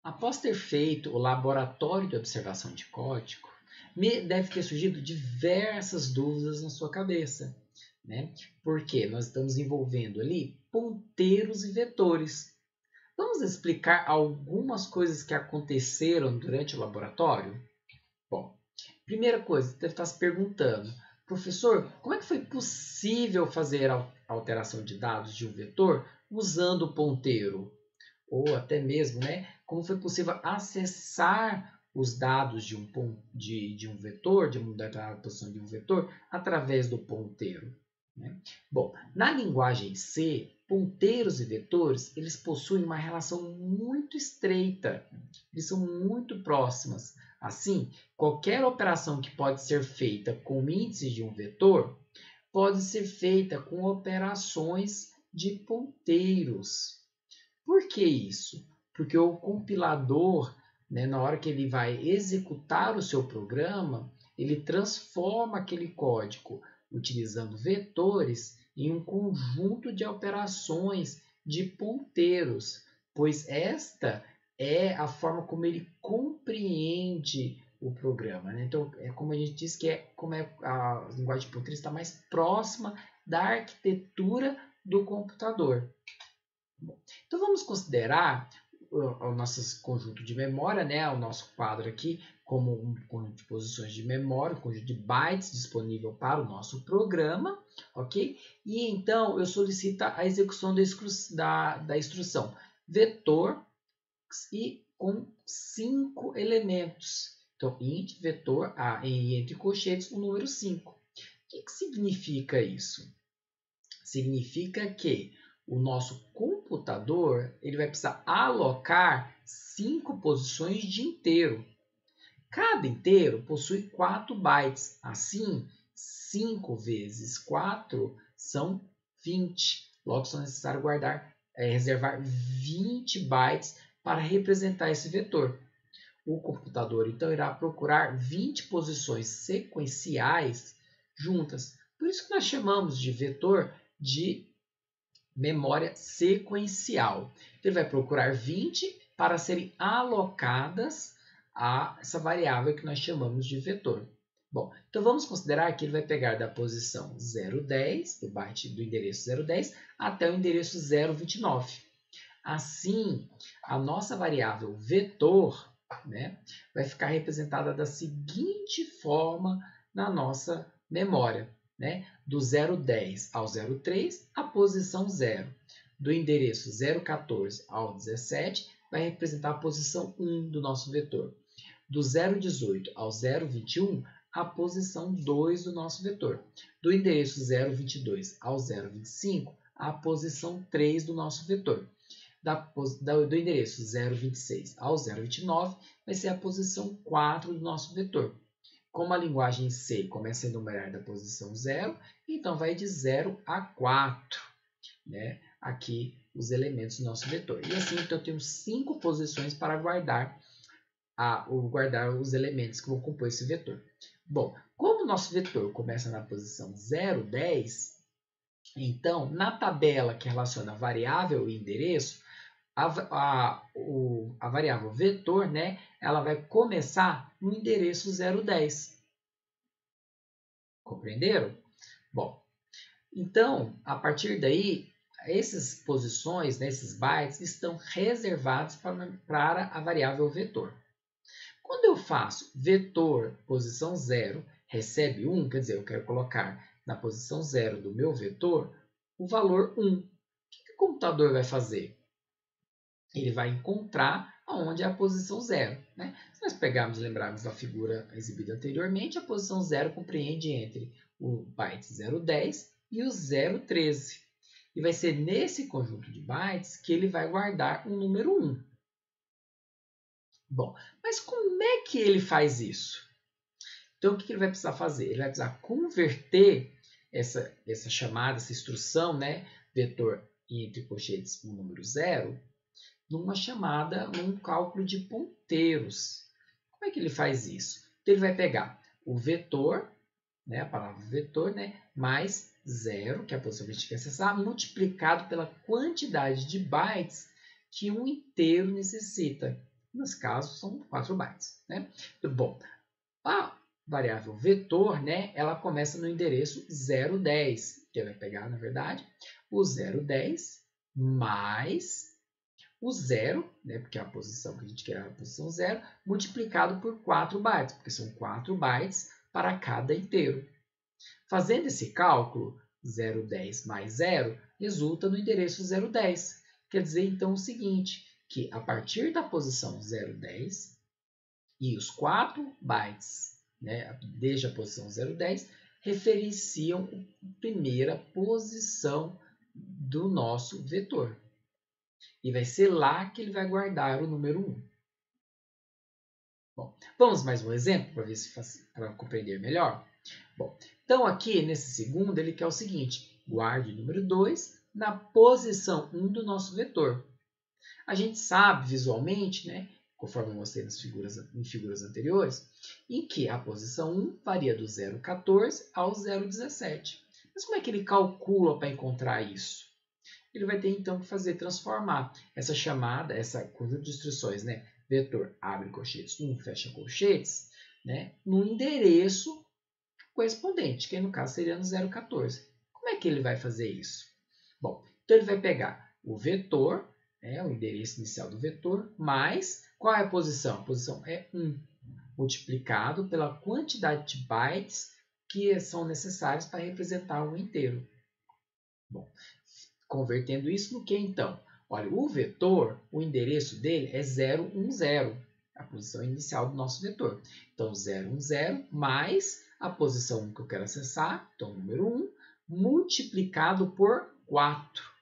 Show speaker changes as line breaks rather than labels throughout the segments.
Após ter feito o laboratório de observação de código, deve ter surgido diversas dúvidas na sua cabeça, né? Porque nós estamos envolvendo ali ponteiros e vetores. Vamos explicar algumas coisas que aconteceram durante o laboratório? Bom, primeira coisa, você deve estar se perguntando, professor, como é que foi possível fazer a alteração de dados de um vetor usando o ponteiro? Ou até mesmo, né, como foi possível acessar os dados de um vetor, de uma determinada posição de um vetor, através do ponteiro, né? Bom, na linguagem C, ponteiros e vetores, eles possuem uma relação muito estreita, eles são muito próximas. Assim, qualquer operação que pode ser feita com índices de um vetor, pode ser feita com operações de ponteiros. Por que isso? Porque o compilador, né, na hora que ele vai executar o seu programa, ele transforma aquele código utilizando vetores em um conjunto de operações de ponteiros, pois esta é a forma como ele compreende o programa, né? Então, é como a gente diz que a linguagem de ponteiros está mais próxima da arquitetura do computador. Então vamos considerar o nosso conjunto de memória, né, o nosso quadro aqui, como um conjunto de posições de memória, um conjunto de bytes disponível para o nosso programa, ok? E então eu solicito a execução da instrução vetor e com 5 elementos. Então, int, vetor, e entre colchetes, o número 5. O que significa isso? Significa que o nosso computador ele vai precisar alocar 5 posições de inteiro. Cada inteiro possui 4 bytes. Assim, 5 vezes 4 são 20. Logo, só é necessário reservar 20 bytes para representar esse vetor. O computador, então, irá procurar 20 posições sequenciais juntas. Por isso que nós chamamos de vetor de memória sequencial. Ele vai procurar 20 para serem alocadas a essa variável que nós chamamos de vetor. Bom, então vamos considerar que ele vai pegar da posição 010, do byte do endereço 010, até o endereço 029. Assim, a nossa variável vetor, né, vai ficar representada da seguinte forma na nossa memória, né? Do 010 ao 03, a posição 0. Do endereço 014 ao 17, vai representar a posição 1 do nosso vetor. Do 018 ao 021, a posição 2 do nosso vetor. Do endereço 022 ao 025, a posição 3 do nosso vetor. Do endereço 026 ao 029, vai ser a posição 4 do nosso vetor. Como a linguagem C começa a enumerar da posição 0, então vai de 0 a 4, né? Aqui os elementos do nosso vetor. E assim, então, eu tenho 5 posições para guardar os elementos que vão compor esse vetor. Bom, como o nosso vetor começa na posição 010, então, na tabela que relaciona variável e endereço, a variável vetor, né, ela vai começar no endereço 010. Compreenderam? Bom, então, a partir daí, essas posições, né, esses bytes, estão reservados para a variável vetor. Quando eu faço vetor posição 0 recebe 1, quer dizer, eu quero colocar na posição 0 do meu vetor o valor 1. O que o computador vai fazer? Ele vai encontrar onde é a posição 0. Né? Se nós pegarmos e lembrarmos da figura exibida anteriormente, a posição 0 compreende entre o byte 010 e o 013. E vai ser nesse conjunto de bytes que ele vai guardar o número 1. Bom, mas como é que ele faz isso? Então, o que ele vai precisar fazer? Ele vai precisar converter essa chamada, essa instrução, né, vetor entre colchetes o número 0, numa chamada, num cálculo de ponteiros. Como é que ele faz isso? Então, ele vai pegar o vetor, né, a palavra vetor, né, mais 0, que é a posição que a gente quer acessar, multiplicado pela quantidade de bytes que um inteiro necessita. Nesse caso, são 4 bytes. Né? Bom, a variável vetor, né, ela começa no endereço 010, que vai pegar, na verdade, o 010 mais o 0, né, porque é a posição que a gente quer é a posição 0, multiplicado por 4 bytes, porque são 4 bytes para cada inteiro. Fazendo esse cálculo, 010 mais 0 resulta no endereço 010. Quer dizer, então, o seguinte, que a partir da posição 010 e os 4 bytes, né, desde a posição 010, referenciam a primeira posição do nosso vetor. E vai ser lá que ele vai guardar o número 1. Bom, vamos mais um exemplo para ver se para compreender melhor. Bom, então aqui nesse segundo ele quer o seguinte: guarde o número 2 na posição 1 do nosso vetor. A gente sabe visualmente, né, conforme eu mostrei em figuras anteriores, em que a posição 1 varia do 0,14 ao 0,17. Mas como é que ele calcula para encontrar isso? Ele vai ter então que transformar essa chamada, essa conjunto de instruções, né, vetor abre colchetes 1, fecha colchetes, né, no endereço correspondente, que no caso seria no 0,14. Como é que ele vai fazer isso? Bom, então ele vai pegar o vetor, o endereço inicial do vetor, mais qual é a posição? A posição é 1, multiplicado pela quantidade de bytes que são necessários para representar um inteiro. Bom, convertendo isso no que então? Olha, o vetor, o endereço dele é 010, a posição inicial do nosso vetor. Então, 010 mais a posição 1 que eu quero acessar, então o número 1, multiplicado por 4.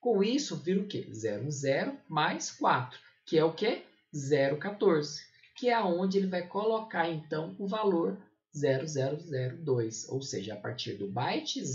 Com isso, vira o quê? 010 mais 4, que é o quê? 014, que é onde ele vai colocar, então, o valor 0002, ou seja, a partir do byte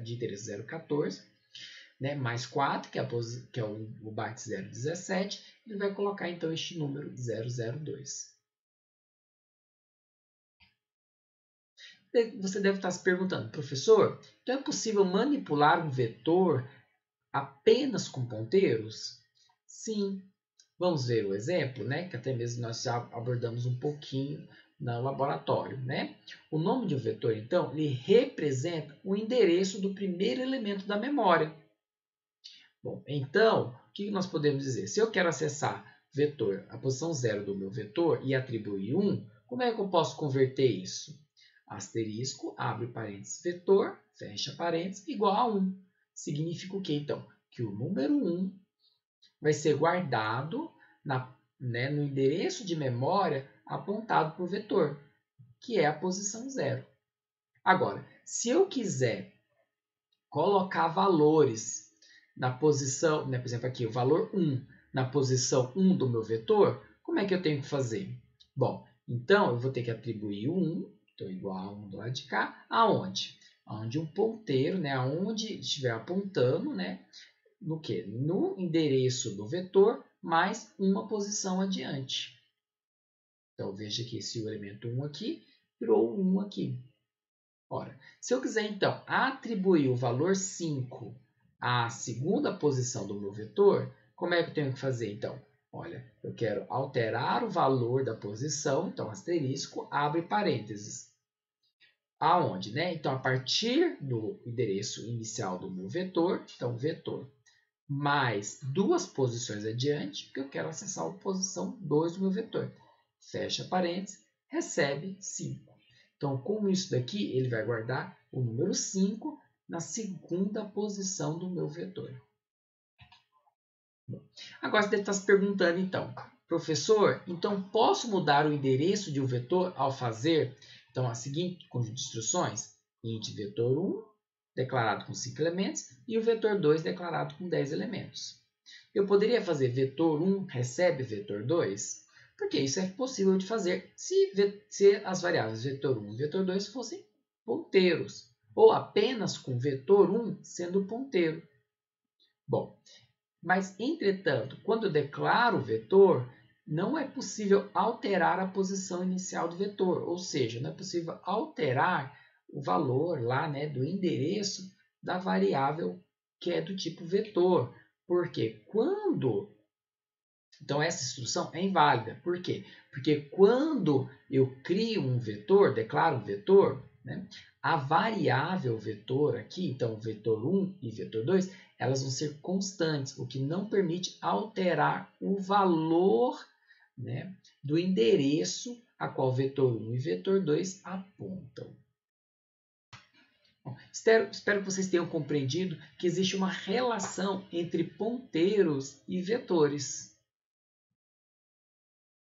de endereço 014, né, mais 4, que é o byte 017, ele vai colocar então este número 002. Você deve estar se perguntando, professor, então é possível manipular um vetor apenas com ponteiros? Sim. Vamos ver o exemplo, né, que até mesmo nós já abordamos um pouquinho no laboratório, né? O nome de um vetor, então, ele representa o endereço do primeiro elemento da memória. Bom, então, o que nós podemos dizer? Se eu quero acessar vetor, a posição 0 do meu vetor e atribuir 1, como é que eu posso converter isso? Asterisco, abre parênteses, vetor, fecha parênteses, igual a 1. Significa o quê, então? Que o número 1 vai ser guardado no endereço de memória apontado por vetor, que é a posição 0. Agora, se eu quiser colocar valores na posição, né, por exemplo, aqui o valor 1 na posição 1 do meu vetor, como é que eu tenho que fazer? Bom, então eu vou ter que atribuir o 1, então igual a 1 do lado de cá, aonde? Onde um ponteiro, né, aonde estiver apontando, né, no que? No endereço do vetor mais uma posição adiante. Então veja que esse elemento 1 aqui virou 1 aqui. Ora, se eu quiser então atribuir o valor 5 à segunda posição do meu vetor, como é que eu tenho que fazer então? Olha, eu quero alterar o valor da posição, então asterisco, abre parênteses. Aonde, né? Então, a partir do endereço inicial do meu vetor, então vetor mais duas posições adiante, porque eu quero acessar a posição 2 do meu vetor. Fecha parênteses, recebe 5. Então, com isso daqui, ele vai guardar o número 5 na segunda posição do meu vetor. Bom, agora você deve estar se perguntando, então, professor, então posso mudar o endereço de um vetor ao fazer então, a seguinte conjunto de instruções? Int vetor 1, declarado com 5 elementos, e o vetor 2 declarado com 10 elementos. Eu poderia fazer vetor 1 recebe vetor 2? Porque isso é possível de fazer se as variáveis vetor 1 e vetor 2 fossem ponteiros, ou apenas com vetor 1 sendo ponteiro. Bom, mas, entretanto, quando eu declaro o vetor, não é possível alterar a posição inicial do vetor, ou seja, não é possível alterar o valor lá, né, do endereço da variável que é do tipo vetor, porque quando Então, essa instrução é inválida. Por quê? Porque quando eu crio um vetor, declaro um vetor, né, a variável vetor aqui, então vetor 1 e vetor 2, elas vão ser constantes, o que não permite alterar o valor, né, do endereço a qual vetor 1 e vetor 2 apontam. Bom, espero que vocês tenham compreendido que existe uma relação entre ponteiros e vetores.